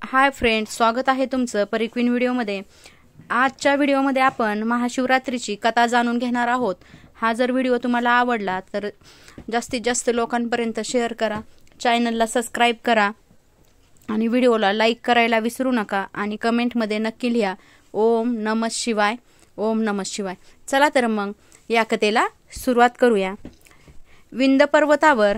Hi friends, स्वागत आहे तुमचं परिक्वीन व्हिडिओमध्ये। आजच्या व्हिडिओमध्ये आपण महाशिवरात्रीची कथा जाणून घेणार आहोत। हा जर व्हिडिओ तुम्हाला आवडला तर जास्तीत जास्त लोकांपर्यंत शेअर करा, चॅनलला सबस्क्राइब करा आणि व्हिडिओला लाईक करायला विसरू नका आणि कमेंटमध्ये नक्की लिहा ओम नमः शिवाय, ओम नमः शिवाय। चला तर मग या कथेला सुरुवात करूया। विंध्य पर्वतावर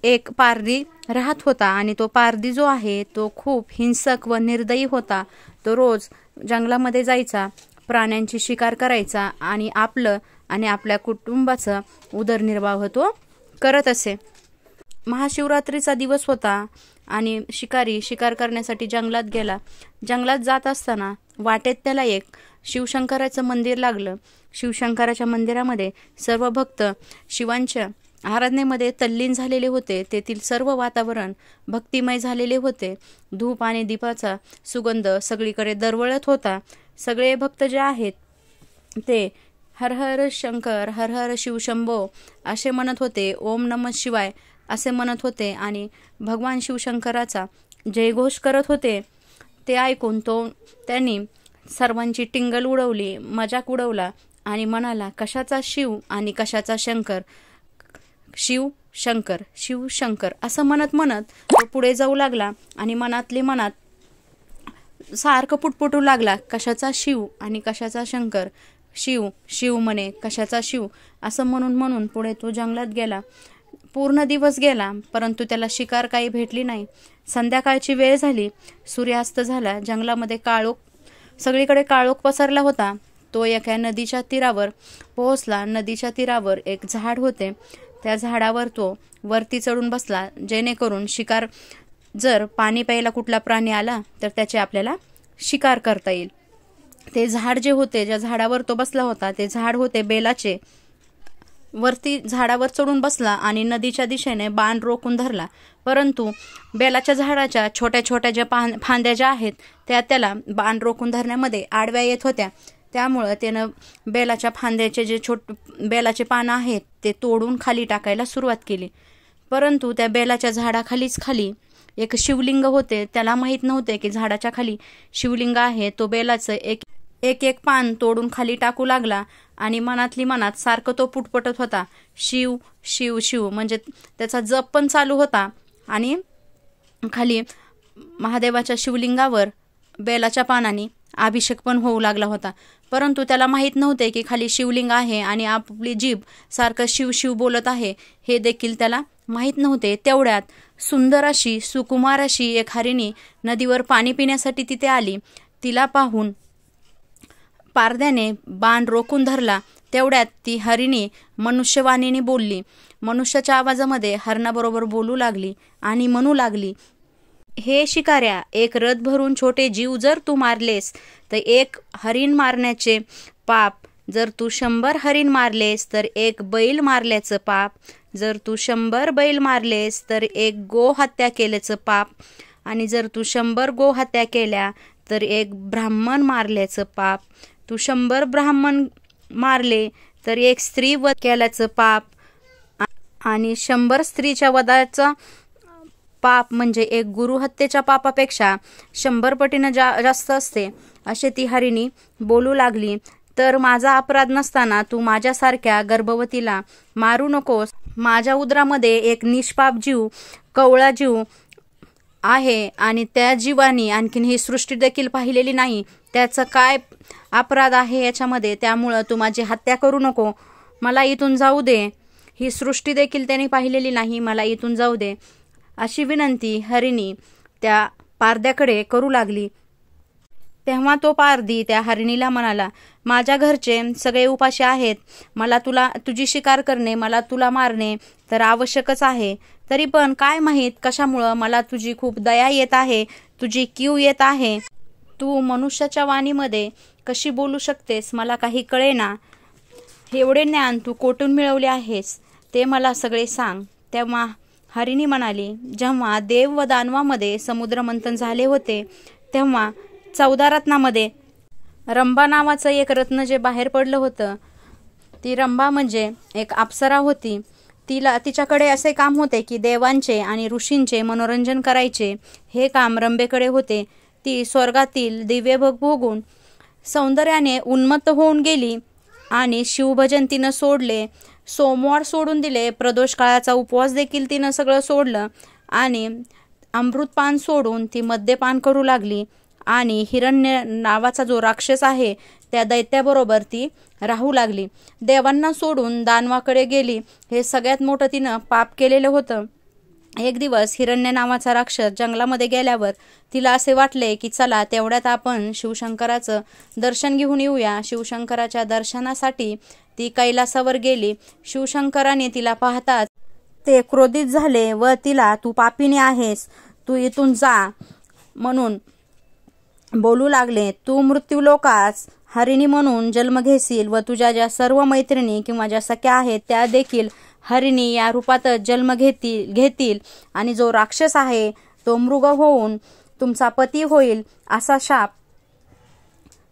एक पारधी राहत होता आणि तो पारधी जो आहे तो खूप हिंसक व निर्दयी होता। तो रोज जंगलामध्ये जायचा, प्राण्यांची शिकार करायचा आणि आपलं आणि आपल्या कुटुंबाचा उदरनिर्वाह तो करत असे। महाशिवरात्रीचा दिवस होता आणि शिकारी शिकार करण्यासाठी जंगलात गेला। जंगलात जात असताना वाटेत त्याला एक शिवशंकराचं मंदिर लागलं। शिवशंकराच्या मंदिरामध्ये सर्व भक्त शिवांच्या आराधनेमध्ये तल्लीन झालेले होते। तेथील सर्व वातावरण भक्तिमय झालेले होते। धूप आणि दीपाचा सुगंध सगळीकडे दरवळत होता। सगळे भक्त जे आहेत ते हर हर शंकर, हर हर शिवशंभो असे म्हणत होते, ओम नमः शिवाय असे म्हणत होते आणि भगवान शिवशंकराचा जयघोष करत होते। ते ऐकून त्यांनी सर्वांची टिंगल उडवली, मजाक उडवला आणि म्हणाला, कशाचा शिव आणि कशाचा शंकर, शिव शंकर, शिव शंकर असं म्हणत म्हणत तो पुढे जाऊ लागला आणि मनातली मनात सारखं पुटपुटू लागला, कशाचा शिव आणि कशाचा शंकर, शिव शिव म्हणे, कशाचा शिव असं म्हणून म्हणून पुढे तो जंगलात गेला। पूर्ण दिवस गेला परंतु त्याला शिकार काही भेटली नाही। संध्याकाळची वेळ झाली, सूर्यास्त झाला। जंगलामध्ये सगळीकडे काळोख पसरला होता। तो एका नदीच्या तीरावर पोहोचला। नदीच्या तीरावर एक झाड होते। त्या झाडावर तो वरती चढून बसला, जेणेकरून शिकार जर पाणी प्यायला कुठला प्राणी आला तर त्याचे आपल्याला शिकार करता येईल। ते झाड जे होते, ज्या झाडावर तो बसला होता ते झाड होते बेलाचे। वरती झाडावर चढून बसला आणि नदीच्या दिशेने बाण रोखून धरला, परंतु बेलाच्या झाडाच्या छोट्या छोट्या ज्या फांद्या ज्या आहेत त्या त्याला बाण रोखून धरण्यामध्ये आडव्या येत होत्या। त्यामुळे त्यानं बेलाच्या फांद्याचे जे बेलाचे पानं आहेत ते तोडून खाली टाकायला सुरुवात केली। परंतु त्या बेलाच्या झाडाखालीच खाली एक शिवलिंग होते। त्याला माहीत नव्हते की झाडाच्या खाली शिवलिंग आहे। तो बेलाचं एक पान तोडून खाली टाकू लागला आणि मनातली मनात सारखं तो पुटपटत होता, शिव शिव शिव, म्हणजे त्याचा जप पण चालू होता आणि खाली महादेवाच्या शिवलिंगावर बेलाच्या पानाने अभिषेक पण होऊ लागला होता। परंतु त्याला माहीत नव्हते की खाली शिवलिंग आहे आणि आपली जीभ सारखं शिव शिव बोलत आहे, हे देखील त्याला माहीत नव्हते। तेवढ्यात सुंदर अशी सुकुमार अशी एक हरिणी नदीवर पाणी पिण्यासाठी तिथे आली। तिला पाहून पारध्याने बाण रोखून धरला। तेवढ्यात ती हरिणी मनुष्यवाणीने बोलली, मनुष्याच्या आवाजामध्ये हरणाबरोबर बोलू लागली आणि म्हणू लागली, हे शिकाऱ्या, एक रथ भरून छोटे जीव जर तू मारलेस तर एक हरिण मारण्याचे पाप, जर तू 100 हरिण मारलेस तर एक बैल मारल्याचं पाप, जर तू 100 बैल मारलेस तर एक गो हत्या केल्याचं पाप, आणि जर तू 100 गो हत्या केल्या तर एक ब्राह्मण मारल्याचं पाप, तू 100 ब्राह्मण मारले तर एक स्त्री वध केल्याचं पाप, आणि 100 स्त्रीच्या वधाचा पाप म्हणजे एक गुरुहत्येच्या पापापेक्षा 100 पटीनं जास्त असते, असे ती हरिणी बोलू लागली। तर माझा अपराध नसताना तू माझ्यासारख्या गर्भवतीला मारू नकोस। माझ्या उदरामध्ये एक निष्पाप जीव, कवळा जीव आहे आणि त्या जीवानी आणखीन ही सृष्टी देखील पाहिलेली नाही, त्याचं काय अपराध आहे याच्यामध्ये, त्यामुळं तू माझी हत्या करू नको, मला इथून जाऊ दे, ही सृष्टी देखील त्याने पाहिलेली नाही, मला इथून जाऊ दे, अशी विनंती हरिणी त्या पारध्याकडे करू लागली। तेव्हा तो पारधी त्या हरिणीला म्हणाला, माझ्या घरचे सगळे उपाशी आहेत, मला तुझी शिकार करणे, मला तुला मारणे तर आवश्यकच आहे, तरी पण काय माहीत कशामुळं मला तुझी खूप दया येत आहे, तुझी कीव येत आहे, तू मनुष्याच्या वाणीमध्ये कशी बोलू शकतेस मला काही कळेना, एवढे ज्ञान तू कोठून मिळवले आहेस ते मला सगळे सांग। तेव्हा हरिणी म्हणाली, जेव्हा देव व दानवामध्ये समुद्र मंथन झाले होते तेव्हा 14 रत्नामध्ये रंभा नावाचं एक रत्न जे बाहेर पडलं होतं, ती रंभा म्हणजे एक अप्सरा होती। तिच्याकडे असे काम होते की देवांचे आणि ऋषींचे मनोरंजन करायचे. हे काम रंभेकडे होते. ती स्वर्गातील दिव्य भोगून सौंदर्याने उन्मत्त होऊन गेली आणि शिवभजन तिनं सोडले. सोमवार सोडून दिले. प्रदोष काळाचा उपवास देखील तिनं सगळं सोडलं आणि अमृतपान सोडून ती मद्यपान करू लागली. आणि हिरण्य नावाचा जो राक्षस आहे त्या दैत्याबरोबर ती राहू लागली. देवांना सोडून दानवाकडे गेली. हे सगळ्यात मोठं तिनं पाप केलेलं होतं. एक दिवस हिरण्य नावाचा राक्षस जंगलामध्ये गेल्यावर तिला असे वाटले की चला तेवढ्यात आपण शिवशंकराचं दर्शन घेऊन येऊया. शिवशंकराच्या दर्शनासाठी ती कैलासावर गेली. शिवशंकराने तिला पाहताच ते क्रोधित झाले व तिला तू पापिनी आहेस, तू इथून जा म्हणून बोलू लागले. तू मृत्यूलोकास हरिणी म्हणून जन्म घेशील व तुझ्या ज्या सर्व मैत्रिणी किंवा ज्या सख्या आहेत त्या देखील हरिणी या रूपातच जन्म घेतील आणि जो राक्षस आहे तो मृग होऊन तुमचा पती होईल असा शाप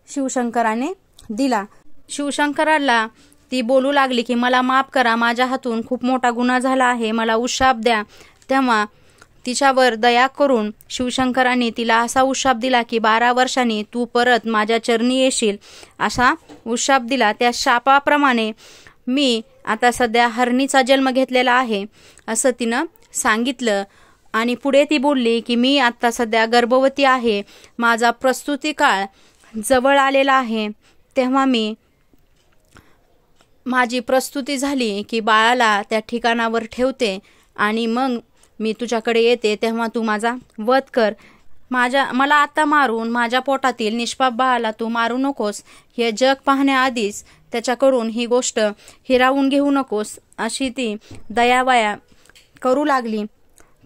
शिवशंकराने दिला. शिवशंकराला ती बोलू लागली की मला माफ करा, माझ्या हातून खूप मोठा गुन्हा झाला आहे, मला उशाप द्या. तेव्हा तिच्यावर दया करून शिवशंकरांनी तिला असा उशाप दिला की 12 वर्षांनी तू परत माझ्या चरणी येशील असा उशाप दिला. त्या शापाप्रमाणे मी आता सध्या हरणीचा जन्म घेतलेला आहे असं तिनं सांगितलं. आणि पुढे ती बोलली की मी आता सध्या गर्भवती आहे, माझा प्रसूती काळ जवळ आलेला आहे. तेव्हा माझी प्रसूती झाली की बाळाला त्या ठिकाणावर ठेवते आणि मग मी तुझ्याकडे येते, तेव्हा तू माझा वध कर. मला आता मारून माझ्या पोटातील निष्पाप बाळाला तू मारू नकोस. हे जग पाहण्याआधीच त्याच्याकडून ही गोष्ट हिरावून घेऊ नकोस अशी ती दयावया करू लागली.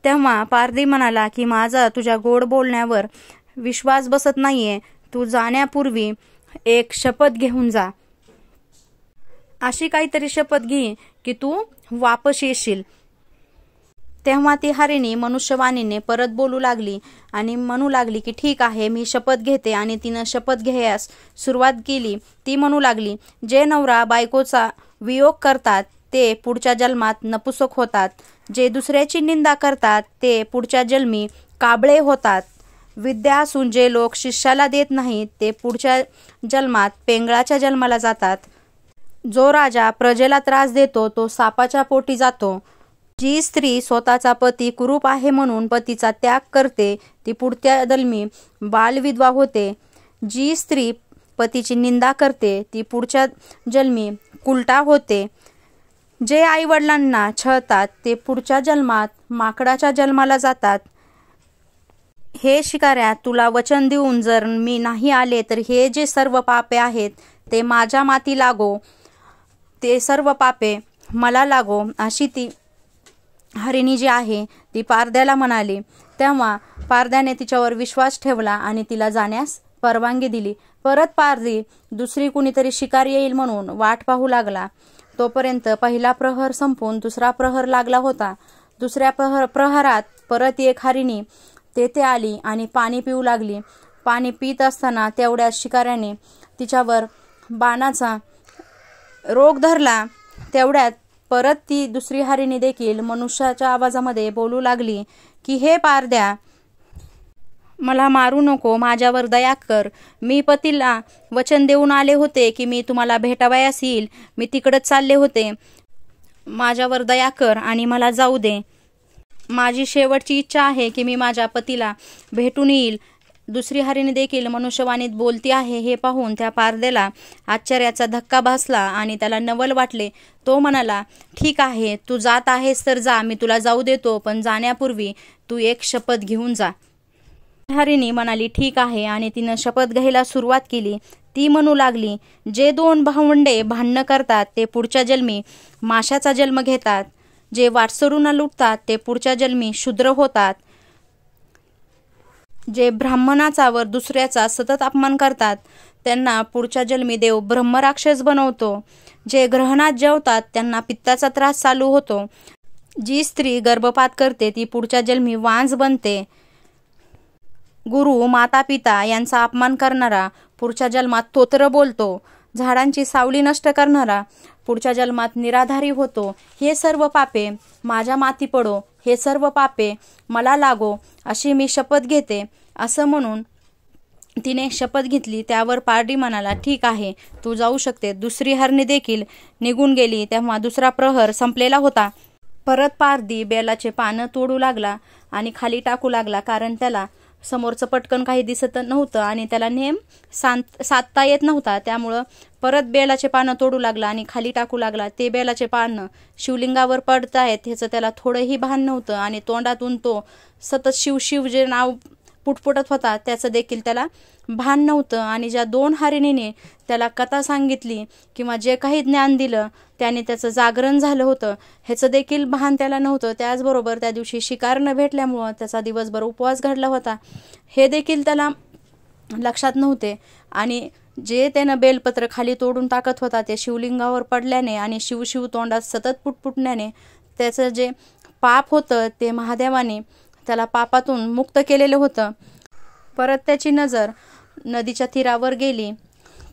तेव्हा पारधी म्हणाला की माझा तुझ्या गोड बोलण्यावर विश्वास बसत नाहीये, तू जाण्यापूर्वी एक शपथ घेऊन जा. अशी काहीतरी शपथ घे की तू वापस येशील. तेव्हा ती हरिणी मनुष्यवाणीने परत बोलू लागली आणि म्हणू लागली की ठीक आहे, मी शपथ घेते. आणि तिनं शपथ घ्यायस सुरुवात केली. ती म्हणू लागली, जे नवरा बायकोचा वियोग करतात ते पुढच्या जन्मात नपुसक होतात, जे दुसऱ्याची निंदा करतात ते पुढच्या जन्मी काबळे होतात, विद्या असून जे लोक शिष्याला देत नाहीत ते पुढच्या जन्मात पेंगळाच्या जन्माला जातात, जो राजा प्रजेला त्रास देतो तो सापाच्या पोटी जातो, जी स्त्री स्वतःचा पती कुरूप आहे म्हणून पतीचा त्याग करते ती पुढच्या जन्मी बालविधवा होते, जी स्त्री पतीची निंदा करते ती पुढच्या जन्मी कुलटा होते, जे आईवडिलांना छळतात ते पुढच्या जन्मात माकडाच्या जन्माला जातात. हे शिकाऱ्या, तुला वचन देऊन जर मी नाही आले तर हे जे सर्व पापे आहेत ते माझ्या माती लागो, ते सर्व पापे मला लागो अशी ती हरिणी जी आहे ती पारध्याला म्हणाली. तेव्हा पारध्याने तिच्यावर विश्वास ठेवला आणि तिला जाण्यास परवानगी दिली. परत पारधी दुसरी कुणीतरी शिकार येईल म्हणून वाट पाहू लागला. तोपर्यंत पहिला प्रहर संपून दुसरा प्रहर लागला होता. दुसऱ्या प्रहरात परत एक हरिणी तेथे आली आणि पाणी पिऊ लागली. पाणी पित असताना तेवढ्याच शिकाऱ्याने तिच्यावर बाणाचा रोग धरला. तेवढ्यात परत ती दुसरी हरिणी देखील मनुष्याच्या आवाजामध्ये बोलू लागली की हे पारध्या, मला मारू नको, माझ्यावर दया कर. मी पतीला वचन देऊन आले होते की मी तुम्हाला भेटावयास येईल, मी तिकडच चालले होते, माझ्यावर दया कर आणि मला जाऊ दे. माझी शेवटची इच्छा आहे की मी माझ्या पतीला भेटून येईल. दुसरी हरिणी देखील मनुष्यवाणीत बोलती आहे हे पाहून त्या पारध्याला आश्चर्याचा धक्का बसला आणि त्याला नवल वाटले. तो म्हणाला, ठीक आहे, तू जात आहेस तर जा, मी तुला जाऊ देतो, पण जाण्यापूर्वी तू एक शपथ घेऊन जा. हरिणी म्हणाली ठीक आहे आणि तिनं शपथ घ्यायला सुरुवात केली. ती म्हणू लागली, जे दोन भावंडे भांडणं करतात ते पुढच्या जन्मी माशाचा जन्म घेतात, जे वाटसरूंना लुटतात ते पुढच्या जन्मी शूद्र होतात, जे ब्राह्मणाचा वर दुसऱ्याचा सतत अपमान करतात त्यांना पुढच्या जन्मी देव ब्रह्मराक्षस बनवतो, जे ग्रहणात जेवतात त्यांना पित्ताचा त्रास चालू होतो, जी स्त्री गर्भपात करते ती पुढच्या जन्मी वांज बनते, गुरु माता पिता यांचा अपमान करणारा पुढच्या जन्मात तोतर बोलतो, झाडांची सावली नष्ट करणारा, पुढच्या जन्मात निराधारी होतो, हे सर्व पापे माझ्या माथी पडो, हे सर्व पापे मला लागो, अशी मी शपथ घेते. असं म्हणून तिने शपथ घेतली. त्यावर पारडी म्हणाला, ठीक आहे, तू जाऊ शकते. दुसरी हरणी देखील निघून गेली. तेव्हा दुसरा प्रहर संपलेला होता. परत पारधी बेलाचे पानं तोडू लागला आणि खाली टाकू लागला, कारण त्याला समोरचं पटकन काही दिसत नव्हतं आणि त्याला नेम साधता येत नव्हता. त्यामुळं परत बेलाचे पानं तोडू लागला आणि खाली टाकू लागला. ते बेलाचे पानं शिवलिंगावर पडतायत ह्याचं त्याला थोडंही भान नव्हतं आणि तोंडातून तो सतत शिव शिव जे नाव पुटपुटत होता त्याचं देखील त्याला भान नव्हतं. आणि ज्या 2 हरिणीने त्याला कथा सांगितली किंवा जे काही ज्ञान दिलं त्याने त्याचं जागरण झालं होतं ह्याचं देखील भान त्याला नव्हतं. त्याचबरोबर त्या दिवशी शिकार न भेटल्यामुळं त्याचा दिवसभर उपवास घडला होता हे देखील त्याला लक्षात नव्हते. आणि जे त्यानं बेलपत्र खाली तोडून टाकत होता ते शिवलिंगावर पडल्याने आणि शिवशिव तोंडात सतत पुटपुटण्याने त्याचं जे पाप होतं ते महादेवाने त्याला पापातून मुक्त केलेलं होतं. परत त्याची नजर नदीच्या तीरावर गेली.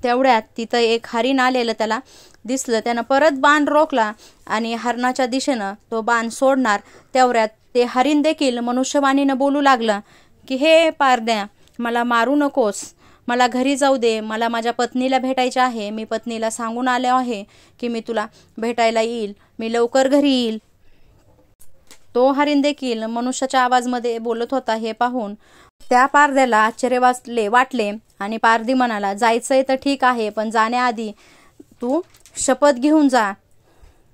तेवढ्यात तिथं एक हरिण आलेलं त्याला दिसलं. त्यानं परत बाण रोखला आणि हरणाच्या दिशेनं तो बाण सोडणार. तेवढ्यात ते हरिण देखील मनुष्यवाणीनं बोलू लागलं की हे पारद्या, मला मारू नकोस, मला घरी जाऊ दे, मला माझ्या पत्नीला भेटायचे आहे. मी पत्नीला सांगून आले आहे की मी तुला भेटायला येईल, मी लवकर घरी येईल. तो हरिण देखील मनुष्याच्या आवाजमध्ये बोलत होता. हे पाहून त्या पारद्याला आश्चर्य वाटले आणि पारधी म्हणाला, जायचंय तर ठीक आहे, पण जाण्याआधी तू शपथ घेऊन जा.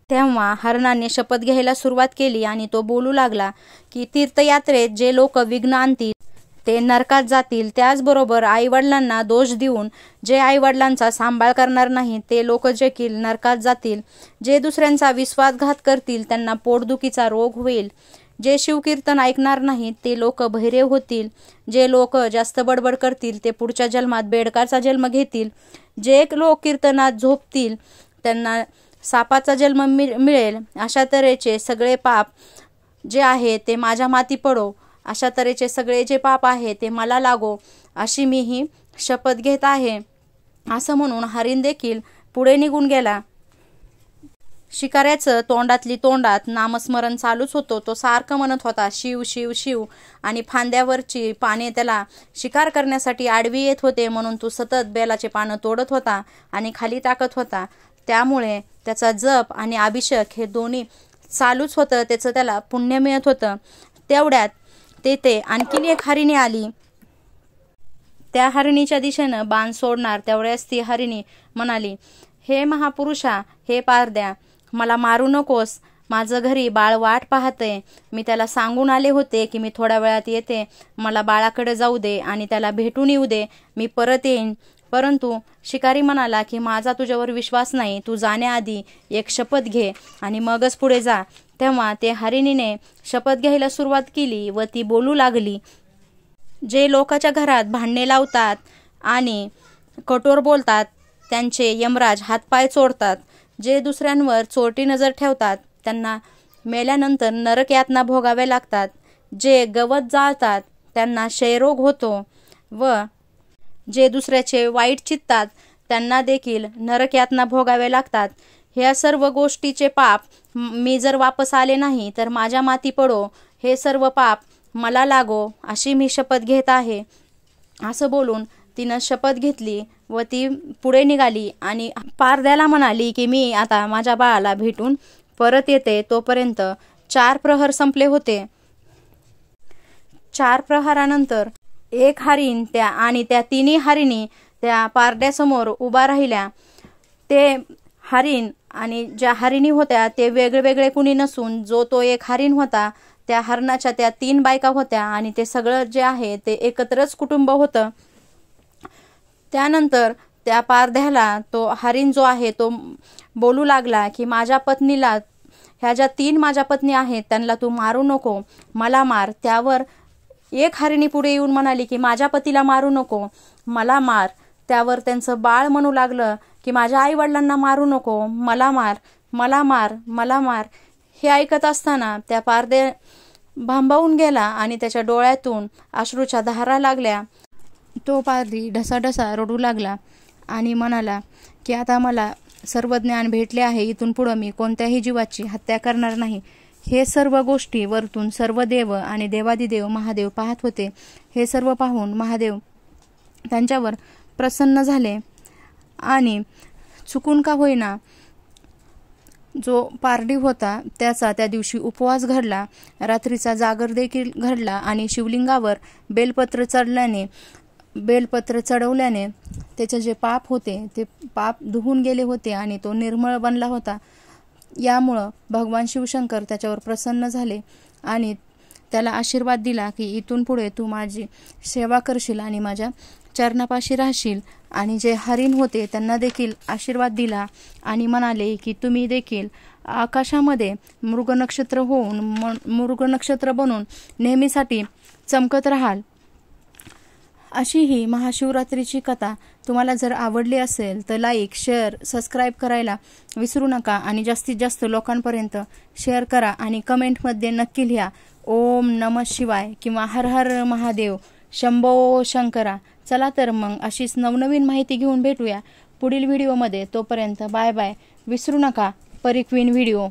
तेव्हा हरणाने शपथ घ्यायला सुरुवात केली आणि तो बोलू लागला की तीर्थयात्रेत जे लोक विघ्न आणतील ते नरकात जातील. त्याचबरोबर आईवडिलांना दोष देऊन जे आईवडिलांचा सांभाळ करणार नाही ते लोक देखील नरकात जातील. जे दुसऱ्यांचा विश्वासघात करतील त्यांना पोटदुखीचा रोग होईल. जे शिवकीर्तन ऐकणार नाहीत ते लोक बहिरे होतील. जे लोक जास्त बडबड करतील ते पुढच्या जन्मात बेडकाचा जन्म घेतील. जे लोक कीर्तनात झोपतील त्यांना सापाचा जन्म मिळेल. अशा तऱ्हेचे सगळे पाप जे आहे ते माझ्या माथी पडो, अशा तऱ्हेचे सगळे जे पाप आहे ते मला लागो, अशी मी ही शपथ घेत आहे. असं म्हणून हरिण देखील पुढे निघून गेला. शिकाऱ्याचं तोंडात नामस्मरण चालूच होतं. तो सारखं म्हणत होता शिव शिव शिव आणि फांद्यावरची पाने त्याला शिकार करण्यासाठी आडवी येत होते म्हणून तो सतत बेलाचे पानं तोडत होता आणि खाली टाकत होता. त्यामुळे त्याचा जप आणि अभिषेक हे दोन्ही चालूच होतं. त्याचं त्याला पुण्य मिळत होतं. तेवढ्यात तेथे आणखीन एक हरिणी आली. त्या हरिणीच्या दिशेनं बाण सोडणार तेवढ्याच ती हरिणी म्हणाली, हे महापुरुषा, हे पारद्या, मला मारू नकोस, माझं घरी बाळ वाट पाहतंय. मी त्याला सांगून आले होते की मी थोड्या वेळात येते, मला बाळाकडे जाऊ दे आणि त्याला भेटून येऊ दे, मी परत येईन. परंतु शिकारी म्हणाला की माझा तुझ्यावर विश्वास नाही, तू जाण्याआधी एक शपथ घे आणि मगच पुढे जा. तेव्हा ते हरिणीने शपथ घ्यायला सुरुवात केली व ती बोलू लागली, जे लोकाच्या घरात भांडणे लावतात आणि कठोर बोलतात त्यांचे यमराज हातपाय चोरतात. जे दुसऱ्यांवर चोरटी नजर ठेवतात त्यांना मेल्यानंतर नरक यातना भोगाव्या लागतात. जे गवत जाळतात त्यांना क्षयरोग होतो व जे दुसऱ्याचे वाईट चित्तात त्यांना देखील नरक यातना भोगाव्या लागतात. ह्या सर्व गोष्टीचे पाप मी जर वापस आले नाही तर माझ्या माथी पडो, हे सर्व पाप मला लागो, अशी मी शपथ घेत आहे. असं बोलून तिनं शपथ घेतली व ती पुढे निघाली आणि पारद्याला म्हणाली की मी आता माझ्या बाळाला भेटून परत येते. तोपर्यंत 4 प्रहर संपले होते. 4 प्रहरानंतर एक हरिण त्या 3 हरिणी त्या पारड्यासमोर उभा राहिल्या. ते हरिण आणि ज्या हरिणी होत्या ते वेगळे कुणी नसून जो तो एक हरिण होता त्या हरणाच्या त्या 3 बायका होत्या आणि ते सगळं जे आहे ते एकत्रच कुटुंब होतं. त्यानंतर त्या पारध्याला तो हरिण जो आहे तो बोलू लागला की माझ्या पत्नीला, ह्या ज्या 3 माझ्या पत्नी आहेत त्यांना तू मारू नको, मला मार. त्यावर एक हरिणी पुढे येऊन म्हणाली की माझ्या पतीला मारू नको, मला मार. त्यावर त्यांचं बाळ म्हणू लागलं की माझ्या आई वडिलांना मारू नको, मला मार, मला मार, मला मार. हे ऐकत असताना त्या पारदे भांबावून गेला आणि त्याच्या डोळ्यातून अश्रूच्या धारा लागल्या. तो पारधी ढसाढसा रडू लागला आणि म्हणाला की आता मला सर्व ज्ञान भेटले आहे, इथून पुढं मी कोणत्याही जीवाची हत्या करणार नाही. हे सर्व गोष्टी वरतून सर्व देव आणि देवादिदेव महादेव पाहत होते. हे सर्व पाहून महादेव त्यांच्यावर प्रसन्न झाले आणि चुकून का होईना जो पारडी होता त्याचा त्या दिवशी उपवास घडला, रात्रीचा जागर देखील घडला आणि शिवलिंगावर बेलपत्र चढवल्याने त्याचे जे पाप होते ते पाप धुवून गेले होते आणि तो निर्मळ बनला होता. यामुळं भगवान शिवशंकर त्याच्यावर प्रसन्न झाले आणि त्याला आशीर्वाद दिला की इथून पुढे तू माझी सेवा करशील आणि माझ्या चरणापाशी राहशील. आणि जे हरिण होते त्यांना देखील आशीर्वाद दिला आणि म्हणाले की तुम्ही देखील आकाशामध्ये मृग नक्षत्र बनून नेहमीसाठी चमकत राहाल. अशी ही महाशिवरात्रीची कथा तुम्हाला जर आवडली असेल तर लाईक, शेअर, सबस्क्राईब करायला विसरू नका आणि जास्तीत जास्त लोकांपर्यंत शेअर करा आणि कमेंटमध्ये नक्की लिहा ओम नमः शिवाय किंवा हर हर महादेव, शंभो शंकरा. चला तर मग अशीच नवनवीन माहिती घेऊन भेटूया पुढील व्हिडिओमध्ये. तोपर्यंत बाय बाय. विसरू नका परिक्वीन व्हिडिओ.